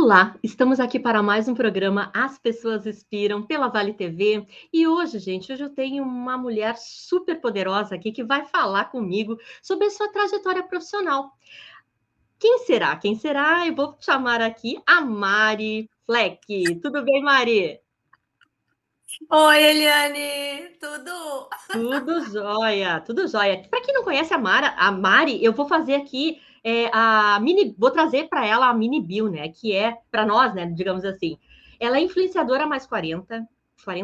Olá, estamos aqui para mais um programa As Pessoas Inspiram pela Vale TV. E hoje eu tenho uma mulher super poderosa aqui que vai falar comigo sobre a sua trajetória profissional. Quem será? Quem será? Eu vou chamar aqui a Mari Fleck. Tudo bem, Mari? Oi, Eliane, tudo? Tudo jóia, tudo jóia. Para quem não conhece a Mari, eu vou fazer aqui vou trazer para ela a mini bio, né? Que é para nós, né? Digamos assim. Ela é influenciadora mais 40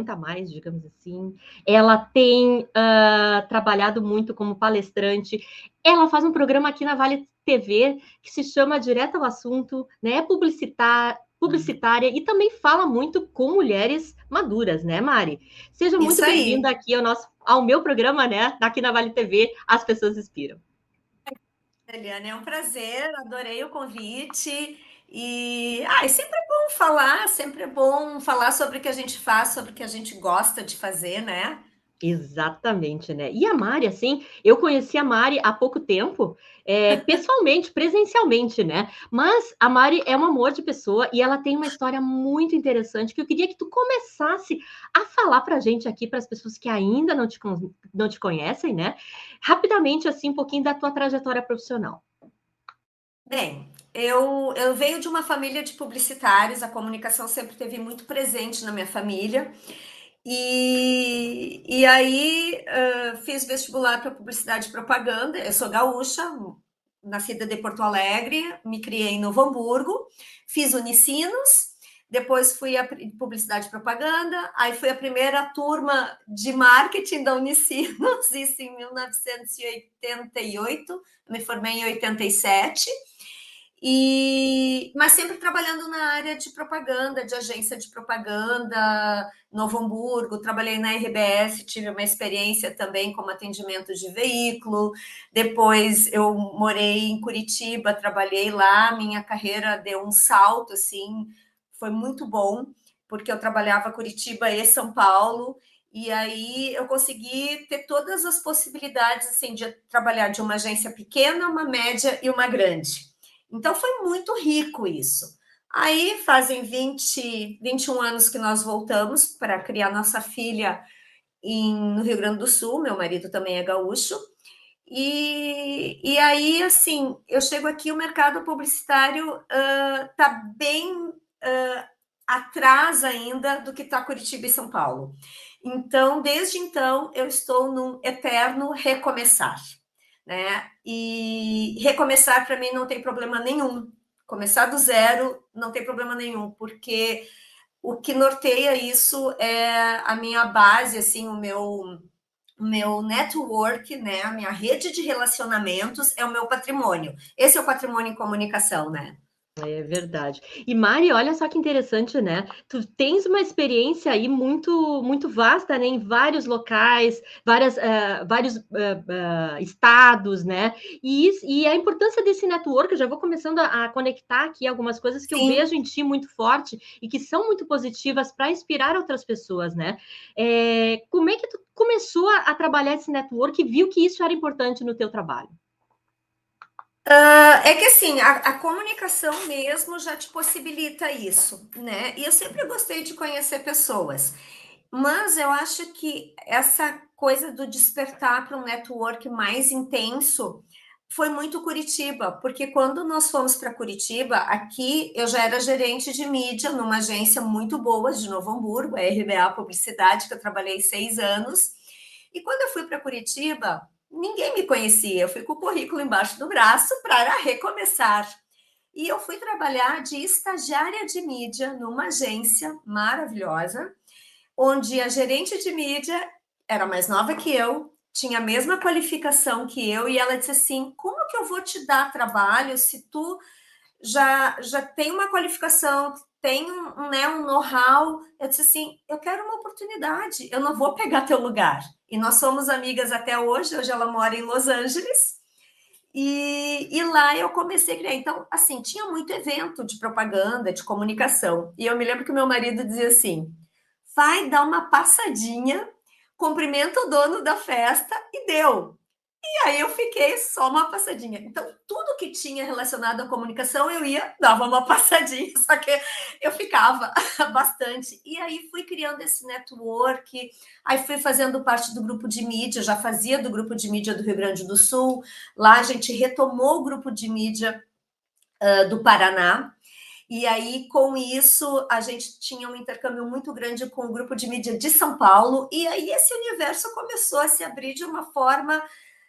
a mais, digamos assim. Ela tem trabalhado muito como palestrante. Ela faz um programa aqui na Vale TV que se chama Direto ao Assunto, né? É publicitária e também fala muito com mulheres maduras, né, Mari? Seja muito Isso bem-vinda aí, aqui ao meu programa, né? Aqui na Vale TV, As Pessoas Inspiram. Eliane, é um prazer, adorei o convite. É sempre é bom falar sobre o que a gente faz, sobre o que a gente gosta de fazer, né? Exatamente, né? E a Mari, assim, eu conheci a Mari há pouco tempo, pessoalmente, presencialmente, né? Mas a Mari é um amor de pessoa e ela tem uma história muito interessante que eu queria que tu começasse a falar pra gente aqui, para as pessoas que ainda não te conhecem, né? Rapidamente, assim, um pouquinho da tua trajetória profissional. Bem, eu venho de uma família de publicitários, a comunicação sempre teve muito presente na minha família. Fiz vestibular para publicidade e propaganda. Eu sou gaúcha, nascida de Porto Alegre, me criei em Novo Hamburgo, fiz Unicinos, depois fui a publicidade e propaganda, aí fui a primeira turma de marketing da Unicinos, isso em 1988, me formei em 87. Mas sempre trabalhando na área de propaganda, de agência de propaganda, Novo Hamburgo, trabalhei na RBS, tive uma experiência também como atendimento de veículo. Depois eu morei em Curitiba, trabalhei lá, minha carreira deu um salto, assim, foi muito bom, porque eu trabalhava Curitiba e São Paulo, e aí eu consegui ter todas as possibilidades, assim, de trabalhar de uma agência pequena, uma média e uma grande. Então foi muito rico isso. Aí fazem 21 anos que nós voltamos para criar nossa filha no Rio Grande do Sul, meu marido também é gaúcho. Aí, assim, eu chego aqui, o mercado publicitário está bem atrás ainda do que está Curitiba e São Paulo. Então, desde então, eu estou num eterno recomeçar, né? E recomeçar para mim não tem problema nenhum. Começar do zero não tem problema nenhum, porque o que norteia isso é a minha base, assim, o meu network, né? A minha rede de relacionamentos é o meu patrimônio. Esse é o patrimônio em comunicação, né? É verdade. E Mari, olha só que interessante, né? Tu tens uma experiência aí muito vasta, né? Em vários locais, vários estados, né? E a importância desse network, eu já vou começando a conectar aqui algumas coisas que eu Sim. vejo em ti muito forte e que são muito positivas para inspirar outras pessoas, né? Como é que tu começou a trabalhar esse network e viu que isso era importante no teu trabalho? É que assim, a comunicação mesmo já te possibilita isso, né? E eu sempre gostei de conhecer pessoas, mas eu acho que essa coisa do despertar para um network mais intenso foi muito Curitiba, porque quando nós fomos para Curitiba, aqui eu já era gerente de mídia numa agência muito boa de Novo Hamburgo, a RBA Publicidade, que eu trabalhei 6 anos. E quando eu fui para Curitiba, ninguém me conhecia, eu fui com o currículo embaixo do braço para recomeçar. E eu fui trabalhar de estagiária de mídia numa agência maravilhosa, onde a gerente de mídia era mais nova que eu, tinha a mesma qualificação que eu, e ela disse assim: como que eu vou te dar trabalho se tu já tem uma qualificação, tem um know-how? Eu disse assim: eu quero uma oportunidade, eu não vou pegar teu lugar. E nós somos amigas até hoje ela mora em Los Angeles, e lá eu comecei a criar. Então, assim, tinha muito evento de propaganda, de comunicação. E eu me lembro que meu marido dizia assim: vai dar uma passadinha, cumprimenta o dono da festa e deu. E aí eu fiquei só uma passadinha. Então, tudo que tinha relacionado à comunicação, eu ia, dava uma passadinha, só que eu ficava bastante. E aí fui criando esse network, aí fui fazendo parte do grupo de mídia, já fazia do grupo de mídia do Rio Grande do Sul. Lá a gente retomou o grupo de mídia do Paraná. E aí, com isso, a gente tinha um intercâmbio muito grande com o grupo de mídia de São Paulo. E aí esse universo começou a se abrir de uma forma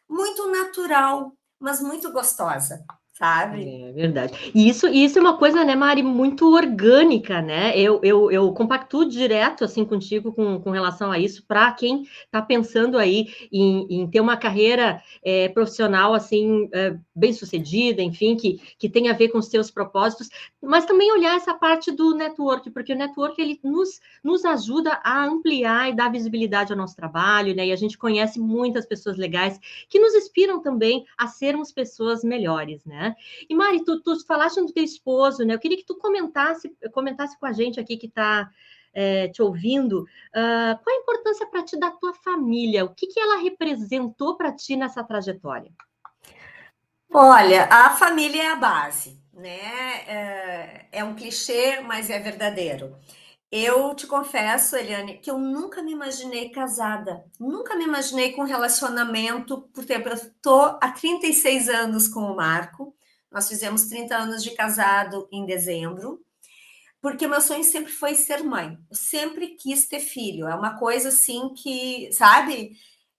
muito natural, mas muito gostosa, sabe? É verdade. E isso é uma coisa, né, Mari, muito orgânica, né? Eu compactuo direto, assim, contigo com relação a isso, para quem está pensando aí em ter uma carreira profissional, assim, bem-sucedida, enfim, que tenha a ver com os seus propósitos, mas também olhar essa parte do network, porque o network, ele nos ajuda a ampliar e dar visibilidade ao nosso trabalho, né? E a gente conhece muitas pessoas legais que nos inspiram também a sermos pessoas melhores, né? E Mari, tu falaste do teu esposo, né? Eu queria que tu comentasse com a gente aqui que está te ouvindo, qual a importância para ti da tua família? O que ela representou para ti nessa trajetória? Olha, a família é a base, né? É um clichê, mas é verdadeiro. Eu te confesso, Eliane, que eu nunca me imaginei casada, nunca me imaginei com relacionamento, por tempo. Eu estou há 36 anos com o Marco, nós fizemos 30 anos de casado em dezembro, porque meu sonho sempre foi ser mãe, eu sempre quis ter filho, é uma coisa assim que, sabe,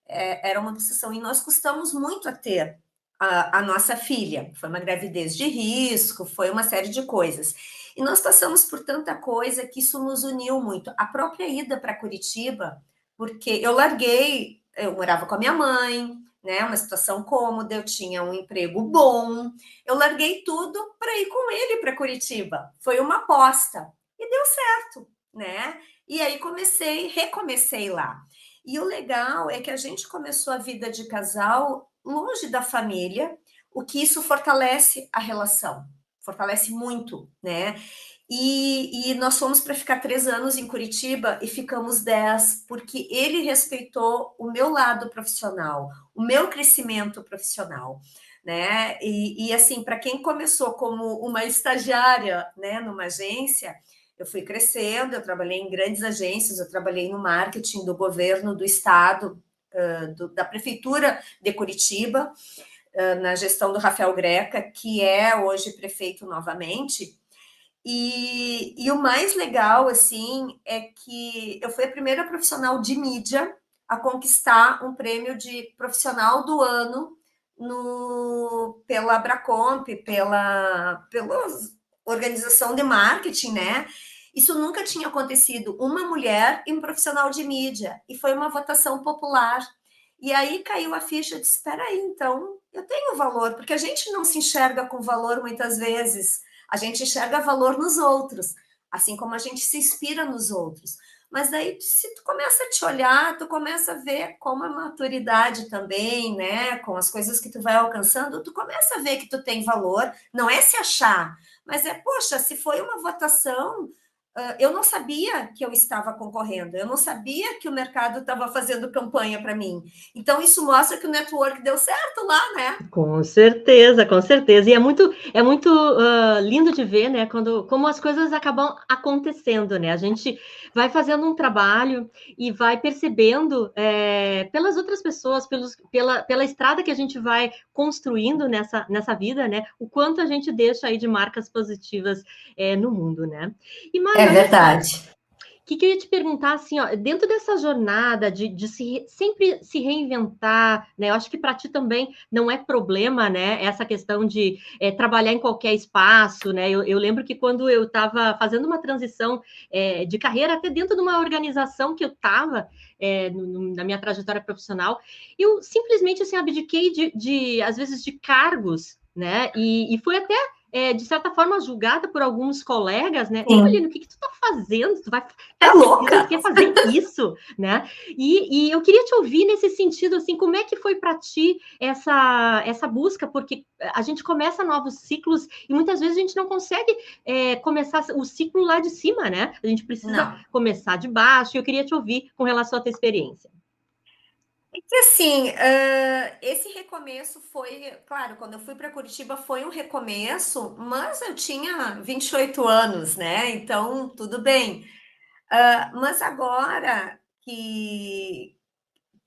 era uma obsessão, e nós custamos muito a ter a nossa filha. Foi uma gravidez de risco, foi uma série de coisas. E nós passamos por tanta coisa que isso nos uniu muito. A própria ida para Curitiba, porque eu larguei, eu morava com a minha mãe, né, uma situação cômoda, eu tinha um emprego bom, eu larguei tudo para ir com ele para Curitiba. Foi uma aposta e deu certo, né? E aí recomecei lá. E o legal é que a gente começou a vida de casal longe da família, o que isso fortalece a relação, fortalece muito, né? E nós fomos para ficar 3 anos em Curitiba e ficamos 10, porque ele respeitou o meu lado profissional, o meu crescimento profissional, né? E assim, para quem começou como uma estagiária, né, numa agência, eu fui crescendo, eu trabalhei em grandes agências, eu trabalhei no marketing do governo do estado, da prefeitura de Curitiba, na gestão do Rafael Greca, que é hoje prefeito novamente. E o mais legal, assim, é que eu fui a primeira profissional de mídia a conquistar um prêmio de profissional do ano pela Abracomp, pela organização de marketing, né? Isso nunca tinha acontecido. Uma mulher e um profissional de mídia. E foi uma votação popular. E aí caiu a ficha de, espera aí, então, eu tenho valor, porque a gente não se enxerga com valor muitas vezes. A gente enxerga valor nos outros, assim como a gente se inspira nos outros. Mas daí, se tu começa a te olhar, tu começa a ver como a maturidade também, né? Com as coisas que tu vai alcançando, tu começa a ver que tu tem valor. Não é se achar, mas é, poxa, se foi uma votação, eu não sabia que eu estava concorrendo, eu não sabia que o mercado estava fazendo campanha para mim. Então, isso mostra que o network deu certo lá, né? Com certeza, com certeza. E é muito lindo de ver, né, como as coisas acabam acontecendo, né? A gente vai fazendo um trabalho e vai percebendo pelas outras pessoas, pela estrada que a gente vai construindo nessa vida, né? O quanto a gente deixa aí de marcas positivas no mundo, né? E, É Mário, olha só, verdade. que eu ia te perguntar, assim, ó, dentro dessa jornada de sempre se reinventar, né? Eu acho que para ti também não é problema, né? Essa questão de trabalhar em qualquer espaço, né? Eu lembro que quando eu estava fazendo uma transição de carreira, até dentro de uma organização que eu estava na minha trajetória profissional, eu simplesmente assim, abdiquei às vezes, de cargos, né? E foi até de certa forma, julgada por alguns colegas, né? Não, Eliane, Sim. o que tu tá fazendo? Tu vai, É tem certeza que louca. quer fazer isso, né? E eu queria te ouvir nesse sentido, assim, como é que foi para ti essa busca? Porque a gente começa novos ciclos e muitas vezes a gente não consegue começar o ciclo lá de cima, né? A gente precisa Não. começar de baixo. E eu queria te ouvir com relação à tua experiência. que assim, esse recomeço foi, claro, quando eu fui para Curitiba foi um recomeço, mas eu tinha 28 anos, né? Então, tudo bem. Mas agora que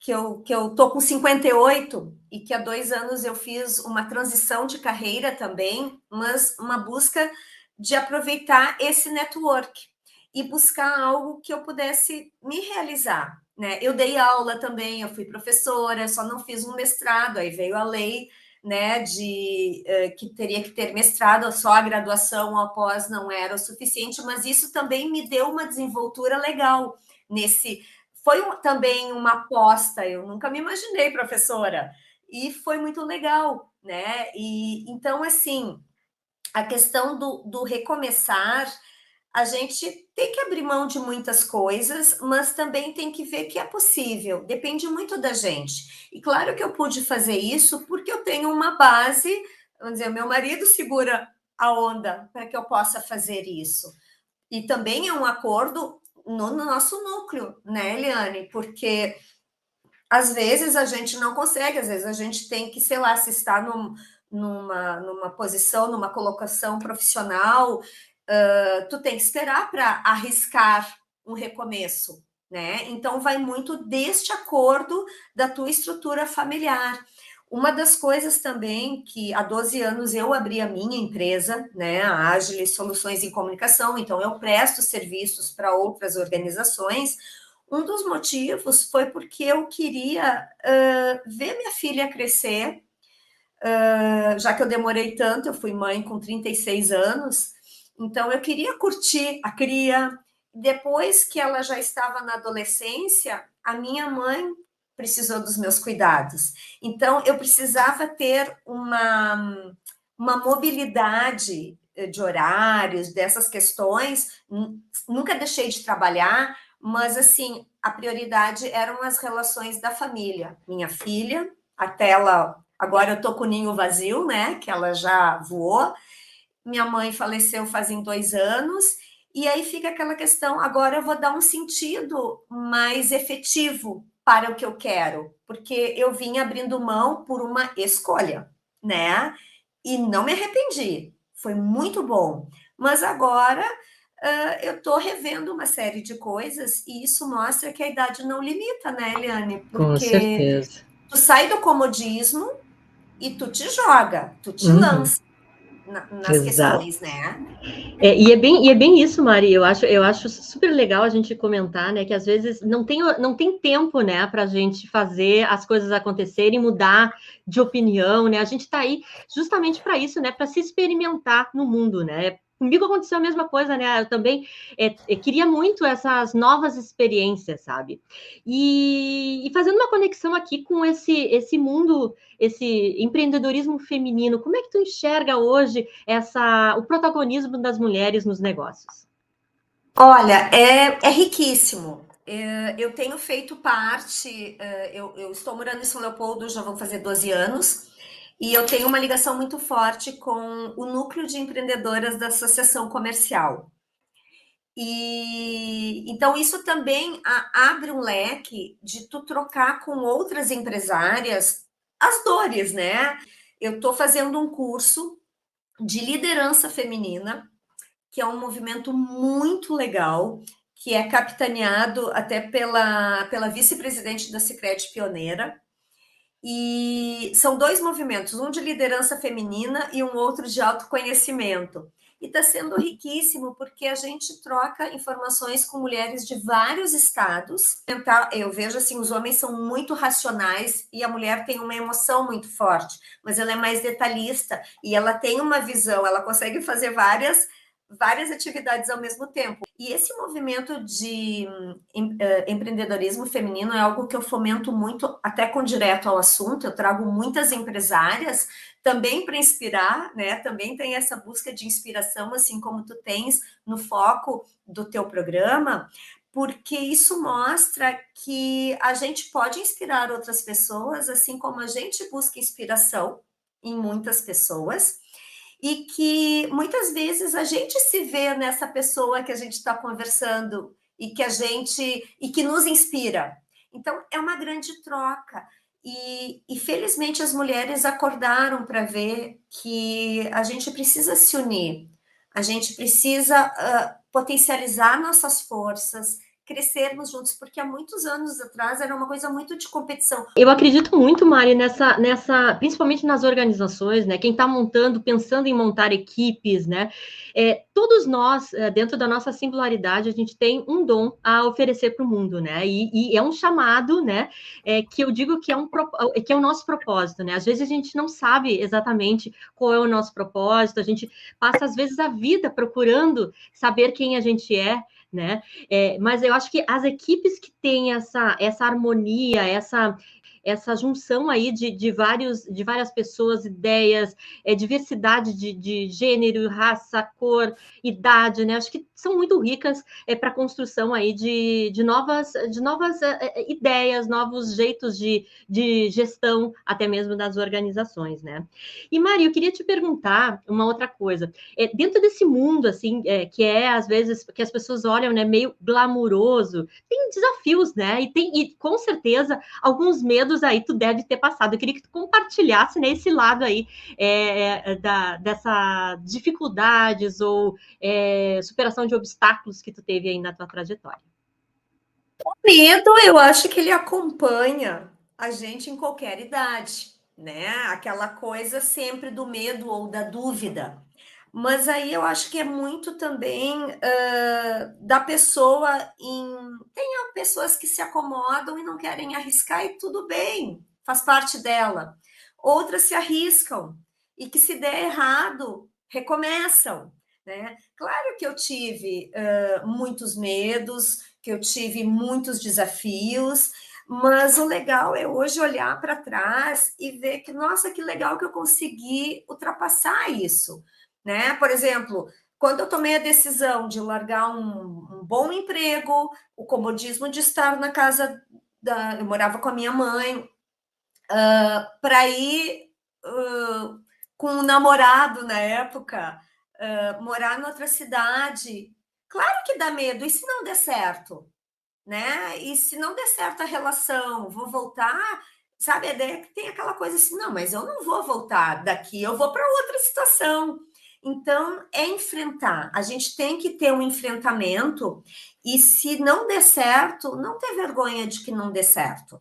eu tô com 58 e que há 2 anos eu fiz uma transição de carreira também, mas uma busca de aproveitar esse network e buscar algo que eu pudesse me realizar, né? Eu dei aula também, eu fui professora, só não fiz um mestrado, aí veio a lei, né, de que teria que ter mestrado, só a graduação após não era o suficiente, mas isso também me deu uma desenvoltura legal nesse. Foi também uma aposta, eu nunca me imaginei professora, e foi muito legal, né? E então, assim, a questão do recomeçar, a gente tem que abrir mão de muitas coisas, mas também tem que ver que é possível, depende muito da gente. E claro que eu pude fazer isso porque eu tenho uma base, vamos dizer, meu marido segura a onda para que eu possa fazer isso. E também é um acordo no nosso núcleo, né, Eliane? Porque às vezes a gente não consegue, às vezes a gente tem que, sei lá, se está numa posição, numa colocação profissional, tu tem que esperar para arriscar um recomeço, né? Então vai muito deste acordo da tua estrutura familiar. Uma das coisas também que há 12 anos eu abri a minha empresa, né, a Agile Soluções em Comunicação, então eu presto serviços para outras organizações. Um dos motivos foi porque eu queria ver minha filha crescer, já que eu demorei tanto, eu fui mãe com 36 anos, então eu queria curtir a cria. Depois que ela já estava na adolescência, a minha mãe precisou dos meus cuidados. Então eu precisava ter uma mobilidade de horários, dessas questões. Nunca deixei de trabalhar, mas assim, a prioridade eram as relações da família. Minha filha, até ela. Agora eu tô com o ninho vazio, né? Que ela já voou. Minha mãe faleceu fazem 2 anos. E aí fica aquela questão, agora eu vou dar um sentido mais efetivo para o que eu quero, porque eu vim abrindo mão por uma escolha, né? E não me arrependi, foi muito bom. Mas agora eu estou revendo uma série de coisas e isso mostra que a idade não limita, né, Eliane? Com Porque certeza. tu sai do comodismo e tu te joga, tu te Uhum. lança nas Exato. questões, né? E é bem isso, Mari. Eu acho super legal a gente comentar, né, que às vezes não tem tempo, né, para a gente fazer as coisas acontecerem, mudar de opinião, né? A gente está aí justamente para isso, né, para se experimentar no mundo, né? Comigo aconteceu a mesma coisa, né? Eu também queria muito essas novas experiências, sabe? E fazendo uma conexão aqui com esse mundo, esse empreendedorismo feminino, como é que tu enxerga hoje o protagonismo das mulheres nos negócios? Olha, é riquíssimo. Eu tenho feito parte, eu estou morando em São Leopoldo, já vão fazer 12 anos, e eu tenho uma ligação muito forte com o núcleo de empreendedoras da Associação Comercial. E então isso também abre um leque de tu trocar com outras empresárias as dores, né? Eu estou fazendo um curso de liderança feminina, que é um movimento muito legal, que é capitaneado até pela vice-presidente da Sicredi Pioneira. E são dois movimentos, um de liderança feminina e um outro de autoconhecimento. E está sendo riquíssimo porque a gente troca informações com mulheres de vários estados. Eu vejo assim, os homens são muito racionais e a mulher tem uma emoção muito forte, mas ela é mais detalhista e ela tem uma visão, ela consegue fazer várias atividades ao mesmo tempo. E esse movimento de empreendedorismo feminino é algo que eu fomento muito, até com direto ao assunto. Eu trago muitas empresárias também para inspirar, né? Também tem essa busca de inspiração, assim como tu tens no foco do teu programa, porque isso mostra que a gente pode inspirar outras pessoas, assim como a gente busca inspiração em muitas pessoas e que muitas vezes a gente se vê nessa pessoa que a gente está conversando e que nos inspira. Então, é uma grande troca. E felizmente as mulheres acordaram para ver que a gente precisa se unir, a gente precisa potencializar nossas forças, crescermos juntos, porque há muitos anos atrás era uma coisa muito de competição. Eu acredito muito, Mari, principalmente nas organizações, né? Quem está montando, pensando em montar equipes, né? Todos nós, dentro da nossa singularidade, a gente tem um dom a oferecer para o mundo, né? E é um chamado, né? Que eu digo que é o nosso propósito, né? Às vezes a gente não sabe exatamente qual é o nosso propósito, a gente passa, às vezes, a vida procurando saber quem a gente é, né? Mas eu acho que as equipes que têm essa harmonia, essa junção aí de várias pessoas, ideias, diversidade de gênero, raça, cor, idade, né? Acho que são muito ricas para a construção aí de novas ideias, novos jeitos de gestão, até mesmo das organizações, né? E, Mari, eu queria te perguntar uma outra coisa. Dentro desse mundo, assim, que às vezes, que as pessoas olham, né, meio glamuroso, tem desafios, né? E com certeza alguns medos aí tu deve ter passado. Eu queria que tu compartilhasse nesse lado aí dessas dificuldades ou superação de obstáculos que tu teve aí na tua trajetória. O medo, eu acho que ele acompanha a gente em qualquer idade, né? Aquela coisa sempre do medo ou da dúvida. Mas aí eu acho que é muito também da pessoa Tem pessoas que se acomodam e não querem arriscar, e tudo bem, faz parte dela. Outras se arriscam e que, se der errado, recomeçam, né? Claro que eu tive muitos medos, que eu tive muitos desafios, mas o legal é hoje olhar para trás e ver que, nossa, que legal que eu consegui ultrapassar isso, né? Por exemplo, quando eu tomei a decisão de largar um bom emprego, o comodismo de estar na casa eu morava com a minha mãe, para ir com um namorado na época, morar em outra cidade. Claro que dá medo, e se não der certo? Né? E se não der certo a relação, vou voltar, sabe? A ideia que tem aquela coisa assim, não, mas eu não vou voltar daqui, eu vou para outra situação. Então, é enfrentar. A gente tem que ter um enfrentamento, e se não der certo, não ter vergonha de que não dê certo.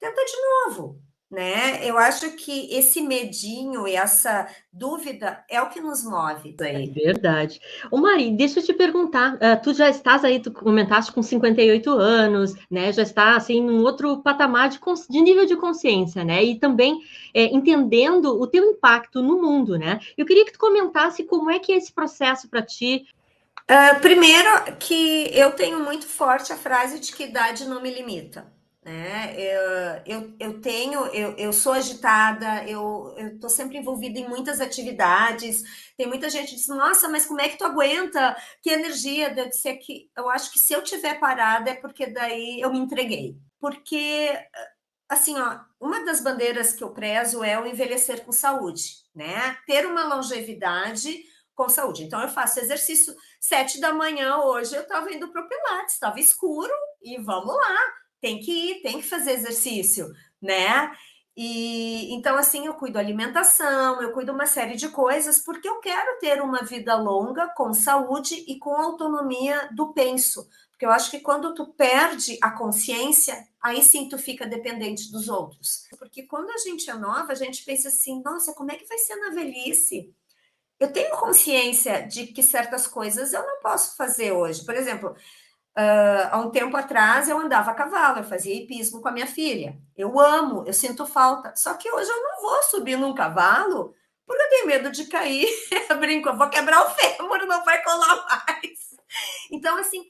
Tenta de novo, né? Eu acho que esse medinho e essa dúvida é o que nos move. É verdade. Ô, Mari, deixa eu te perguntar, tu já estás aí, tu comentaste com 58 anos, né? Já está, assim, num outro patamar de nível de consciência, né? E também entendendo o teu impacto no mundo, né? Eu queria que tu comentasse como é que é esse processo para ti. Primeiro, que eu tenho muito forte a frase de que idade não me limita, né? Eu sou agitada, eu estou sempre envolvida em muitas atividades. Tem muita gente que diz, nossa, mas como é que tu aguenta? Que energia! Eu disse que eu acho que se eu tiver parada é porque daí eu me entreguei. Porque, assim, ó, uma das bandeiras que eu prezo é o envelhecer com saúde, né? Ter uma longevidade com saúde. Então, eu faço exercício 7 da manhã hoje, eu estava indo para o Pilates, estava escuro, e vamos lá, tem que ir, tem que fazer exercício, né? E então, assim, eu cuido da alimentação, eu cuido uma série de coisas, porque eu quero ter uma vida longa, com saúde e com autonomia do penso. Porque eu acho que quando tu perde a consciência, aí sim tu fica dependente dos outros. Porque quando a gente é nova, a gente pensa assim, nossa, como é que vai ser na velhice? Eu tenho consciência de que certas coisas eu não posso fazer hoje. Por exemplo, há um tempo atrás eu andava a cavalo, eu fazia hipismo com a minha filha. Eu amo, eu sinto falta. Só que hoje eu não vou subir num cavalo porque eu tenho medo de cair. Eu brinco, eu vou quebrar o fêmur, não vai colar mais. Então, assim,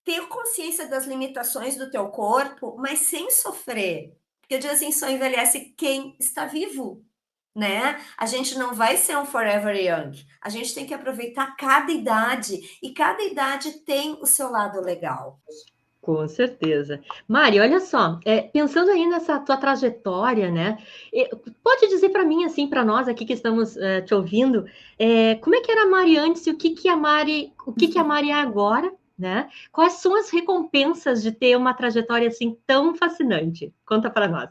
ter consciência das limitações do teu corpo, mas sem sofrer. Porque eu digo assim, só envelhece quem está vivo, né? A gente não vai ser um forever young. A gente tem que aproveitar cada idade, e cada idade tem o seu lado legal. Com certeza. Mari, olha só, pensando aí nessa tua trajetória, né? Pode dizer para mim, assim, para nós aqui que estamos te ouvindo, como é que era a Mari antes e o que a Mari é agora, né? Quais são as recompensas de ter uma trajetória assim tão fascinante? Conta para nós.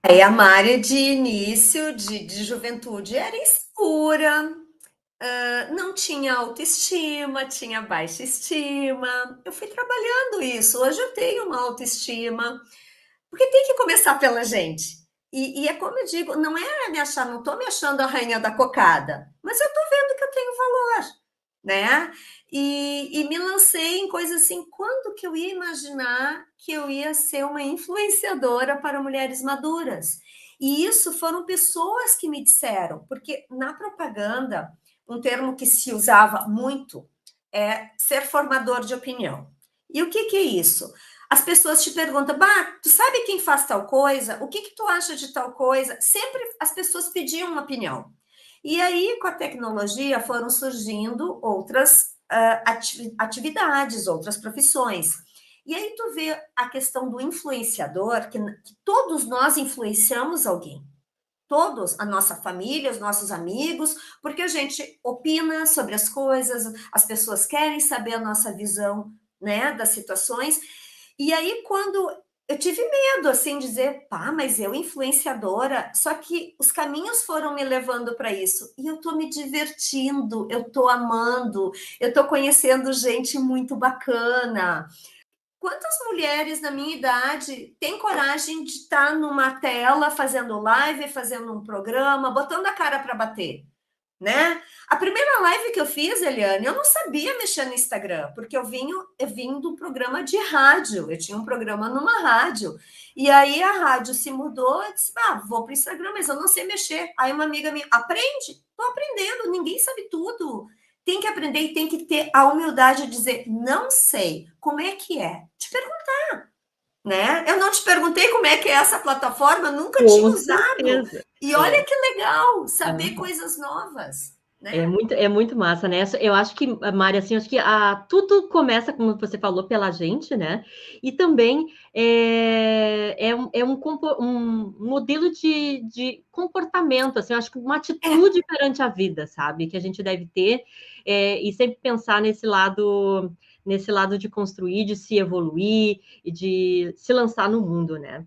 Aí a Mari de início, de juventude, era insegura, não tinha autoestima, tinha baixa estima. Eu fui trabalhando isso. Hoje eu tenho uma autoestima, porque tem que começar pela gente. E é como eu digo, não é me achar, não estou me achando a rainha da cocada, mas eu estou vendo que eu tenho valor, né? E me lancei em coisas assim, quando que eu ia imaginar que eu ia ser uma influenciadora para mulheres maduras? E isso foram pessoas que me disseram, porque na propaganda, um termo que se usava muito é ser formador de opinião. E o que é isso? As pessoas te perguntam, bah, tu sabe quem faz tal coisa? O que tu acha de tal coisa? Sempre as pessoas pediam uma opinião. E aí, com a tecnologia, foram surgindo outras atividades, outras profissões. E aí tu vê a questão do influenciador, que todos nós influenciamos alguém. Todos, a nossa família, os nossos amigos, porque a gente opina sobre as coisas, as pessoas querem saber a nossa visão, né, das situações. E aí, quando eu tive medo, assim, de dizer, pá, mas eu influenciadora, só que os caminhos foram me levando para isso. E eu estou me divertindo, eu estou amando, eu estou conhecendo gente muito bacana. Quantas mulheres na minha idade têm coragem de estar numa tela, fazendo live, fazendo um programa, botando a cara para bater? Né? A primeira live que eu fiz, Eliane, eu não sabia mexer no Instagram, porque eu vim do programa de rádio, eu tinha um programa numa rádio, e aí a rádio se mudou, eu disse, vou para o Instagram, mas eu não sei mexer. Aí uma amiga minha, aprende, estou aprendendo, ninguém sabe tudo. Tem que aprender e tem que ter a humildade de dizer, não sei, como é que é? Te perguntar, né? Eu não te perguntei como é que é essa plataforma, eu nunca tinha Com usado. certeza. E olha que legal Ah. saber coisas novas, né? É muito massa, né? Eu acho que, Mari, assim, acho que tudo começa, como você falou, pela gente, né? E também um modelo de comportamento, assim, eu acho que uma atitude perante a vida, sabe? Que a gente deve ter e sempre pensar nesse lado de construir, de se evoluir e de se lançar no mundo, né?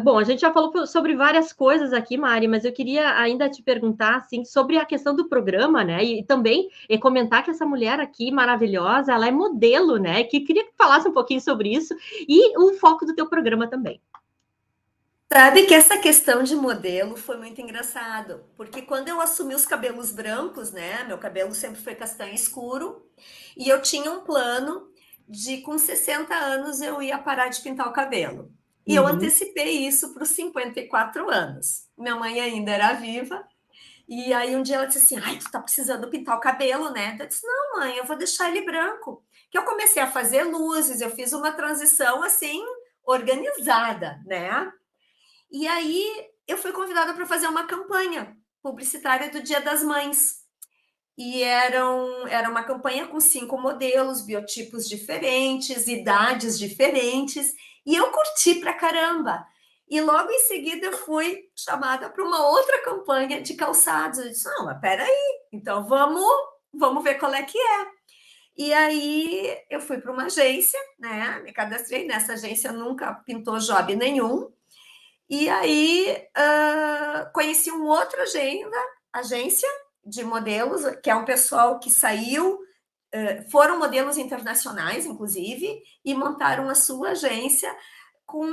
Bom, a gente já falou sobre várias coisas aqui, Mari, mas eu queria ainda te perguntar assim, sobre a questão do programa, né? E também comentar que essa mulher aqui maravilhosa, ela é modelo, né? Que queria que falasse um pouquinho sobre isso e o foco do teu programa também. Sabe que essa questão de modelo foi muito engraçado, porque quando eu assumi os cabelos brancos, né? Meu cabelo sempre foi castanho escuro, e eu tinha um plano de com 60 anos eu ia parar de pintar o cabelo. E eu antecipei isso para os 54 anos. Minha mãe ainda era viva, e aí um dia ela disse assim: ai, tu tá precisando pintar o cabelo, né? Eu disse: não, mãe, eu vou deixar ele branco. Que eu comecei a fazer luzes, eu fiz uma transição assim organizada, né? E aí eu fui convidada para fazer uma campanha publicitária do Dia das Mães. E era uma campanha com 5 modelos, biotipos diferentes, idades diferentes, e eu curti pra caramba. E logo em seguida eu fui chamada para uma outra campanha de calçados. Eu disse, não, mas peraí, então vamos ver qual é que é. E aí eu fui para uma agência, né? Me cadastrei nessa agência, nunca pintou job nenhum. E aí conheci um outro agência de modelos, que é um pessoal que saiu, foram modelos internacionais, inclusive, e montaram a sua agência com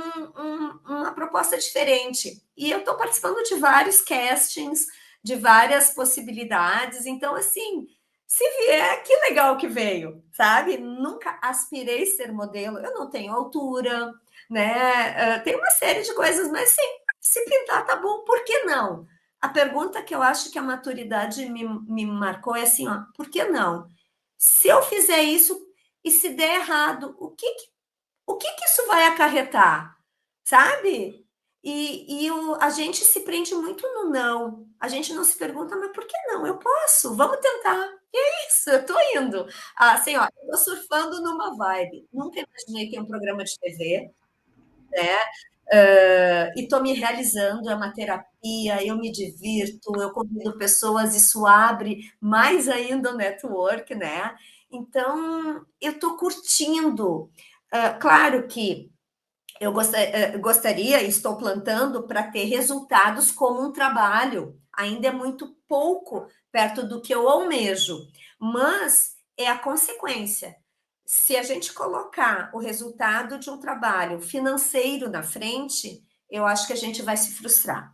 uma proposta diferente. E eu estou participando de vários castings, de várias possibilidades. Então, assim, se vier, que legal que veio, sabe? Nunca aspirei ser modelo, eu não tenho altura, né? Tem uma série de coisas, mas sim, se pintar tá bom, por que não? A pergunta que eu acho que a maturidade me marcou é assim, ó, por que não? Se eu fizer isso e se der errado, o que isso vai acarretar? Sabe? A gente se prende muito no não. A gente não se pergunta, mas por que não? Eu posso, vamos tentar. E é isso, eu tô indo. Assim, ó, eu tô surfando numa vibe. Nunca imaginei ter um programa de TV, né? E estou me realizando, é uma terapia, eu me divirto, eu convido pessoas, isso abre mais ainda o network, né? Então, eu estou curtindo. Claro que eu gostaria, estou plantando para ter resultados como um trabalho. Ainda é muito pouco perto do que eu almejo, mas é a consequência. Se a gente colocar o resultado de um trabalho financeiro na frente, eu acho que a gente vai se frustrar,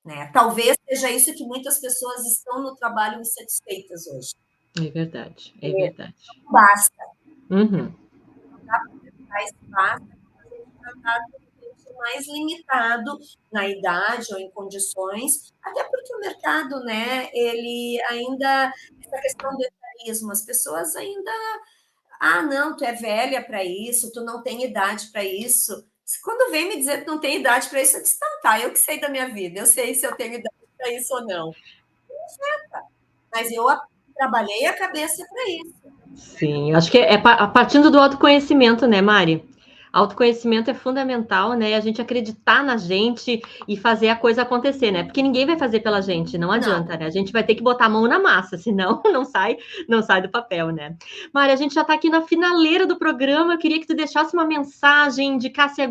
né? Talvez seja isso que muitas pessoas estão no trabalho insatisfeitas hoje. É verdade, é verdade. Não basta. Uhum. Não dá para espaço, a gente está mais limitado na idade ou em condições, até porque o mercado, né, ele ainda, essa questão do etarismo, as pessoas ainda, não, tu é velha para isso, tu não tem idade para isso. Quando vem me dizer que não tem idade para isso, eu disse, tá, eu que sei da minha vida, eu sei se eu tenho idade para isso ou não. Mas eu trabalhei a cabeça para isso. Sim, acho que é partindo do autoconhecimento, né, Mari? Autoconhecimento é fundamental, né? A gente acreditar na gente e fazer a coisa acontecer, né? Porque ninguém vai fazer pela gente, não adianta, né? A gente vai ter que botar a mão na massa, senão não sai do papel, né? Mari, a gente já está aqui na finaleira do programa. Eu queria que tu deixasse uma mensagem, indicasse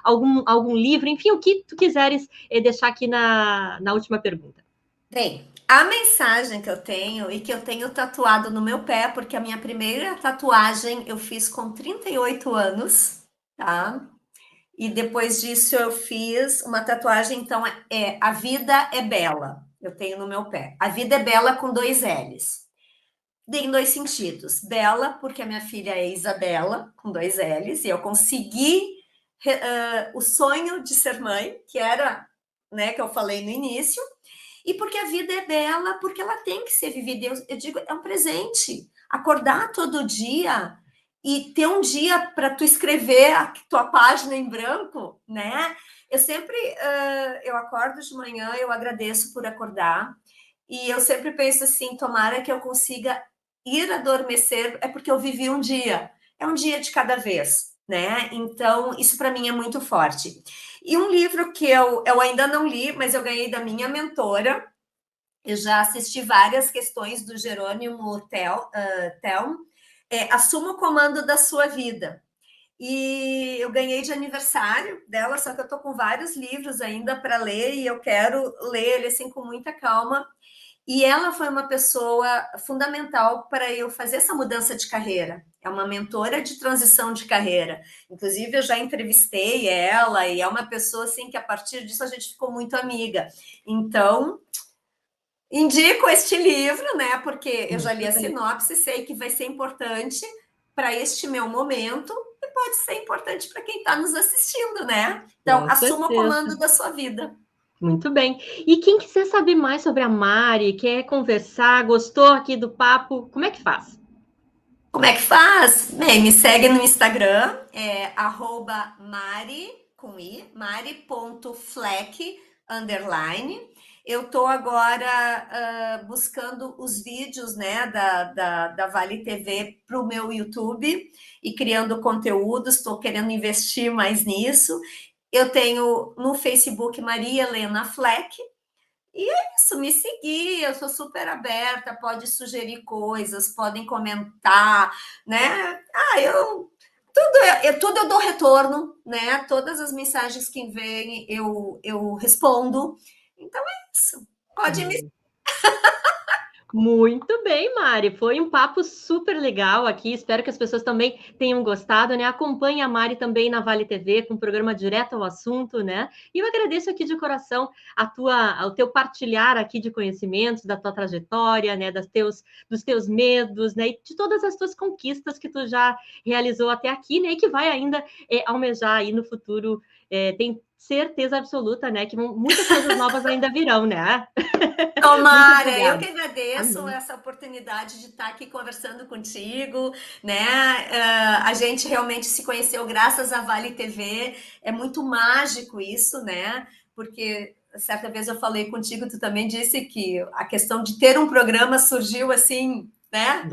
algum livro, enfim, o que tu quiseres deixar aqui na última pergunta. Bem, a mensagem que eu tenho e que eu tenho tatuado no meu pé, porque a minha primeira tatuagem eu fiz com 38 anos, tá? E depois disso eu fiz uma tatuagem, então A Vida é Bela. Eu tenho no meu pé. A Vida é Bela com 2 L's. Em 2 sentidos. Bela, porque a minha filha é Isabela, com 2 L's, e eu consegui o sonho de ser mãe, que era, né, que eu falei no início. E porque a vida é bela, porque ela tem que ser vivida. Eu digo, é um presente. Acordar todo dia e ter um dia para tu escrever a tua página em branco, né? Eu sempre, eu acordo de manhã, eu agradeço por acordar. E eu sempre penso assim, tomara que eu consiga ir adormecer, é porque eu vivi um dia. É um dia de cada vez, né? Então, isso para mim é muito forte. E um livro que eu ainda não li, mas eu ganhei da minha mentora. Eu já assisti várias questões do Jerônimo Telm, Assuma o Comando da Sua Vida. E eu ganhei de aniversário dela, só que eu estou com vários livros ainda para ler e eu quero ler ele assim com muita calma. E ela foi uma pessoa fundamental para eu fazer essa mudança de carreira. É uma mentora de transição de carreira. Inclusive, eu já entrevistei ela e é uma pessoa assim que a partir disso a gente ficou muito amiga. Então, indico este livro, né? Porque eu já li a sinopse, sei que vai ser importante para este meu momento e pode ser importante para quem está nos assistindo, né? Então, assuma o comando da sua vida. Muito bem. E quem quiser saber mais sobre a Mari, quer conversar, gostou aqui do papo, como é que faz? Como é que faz? Bem, me segue no Instagram, @mari, com i, mari.fleck, _. Eu estou agora buscando os vídeos, né, da Vale TV para o meu YouTube e criando conteúdos, estou querendo investir mais nisso. Eu tenho no Facebook Maria Helena Fleck. E é isso, me seguir, eu sou super aberta, pode sugerir coisas, podem comentar, né? Tudo eu dou retorno, né? Todas as mensagens que vêm eu respondo. Então é isso. Pode me seguir. Muito bem, Mari. Foi um papo super legal aqui. Espero que as pessoas também tenham gostado, né? Acompanhe a Mari também na Vale TV, com um programa direto ao assunto, né? E eu agradeço aqui de coração o teu partilhar aqui de conhecimentos, da tua trajetória, né? Dos teus medos, né? E de todas as tuas conquistas que tu já realizou até aqui, né? E que vai ainda almejar aí no futuro. Tem certeza absoluta, né? Que muitas coisas novas ainda virão, né? Tomara, eu que agradeço Amém. essa oportunidade de estar aqui conversando contigo, né? A gente realmente se conheceu graças à Vale TV, é muito mágico isso, né? Porque certa vez eu falei contigo, tu também disse que a questão de ter um programa surgiu assim né?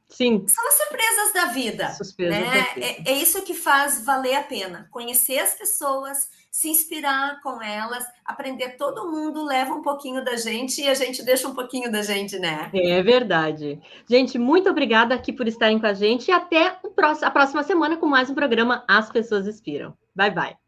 Sim. São as surpresas da vida, Surpresas né? da vida. É isso que faz valer a pena. Conhecer as pessoas, se inspirar com elas, aprender. Todo mundo leva um pouquinho da gente e a gente deixa um pouquinho da gente, né? É verdade. Gente, muito obrigada aqui por estarem com a gente e até a próxima semana com mais um programa As Pessoas Inspiram. Bye, bye.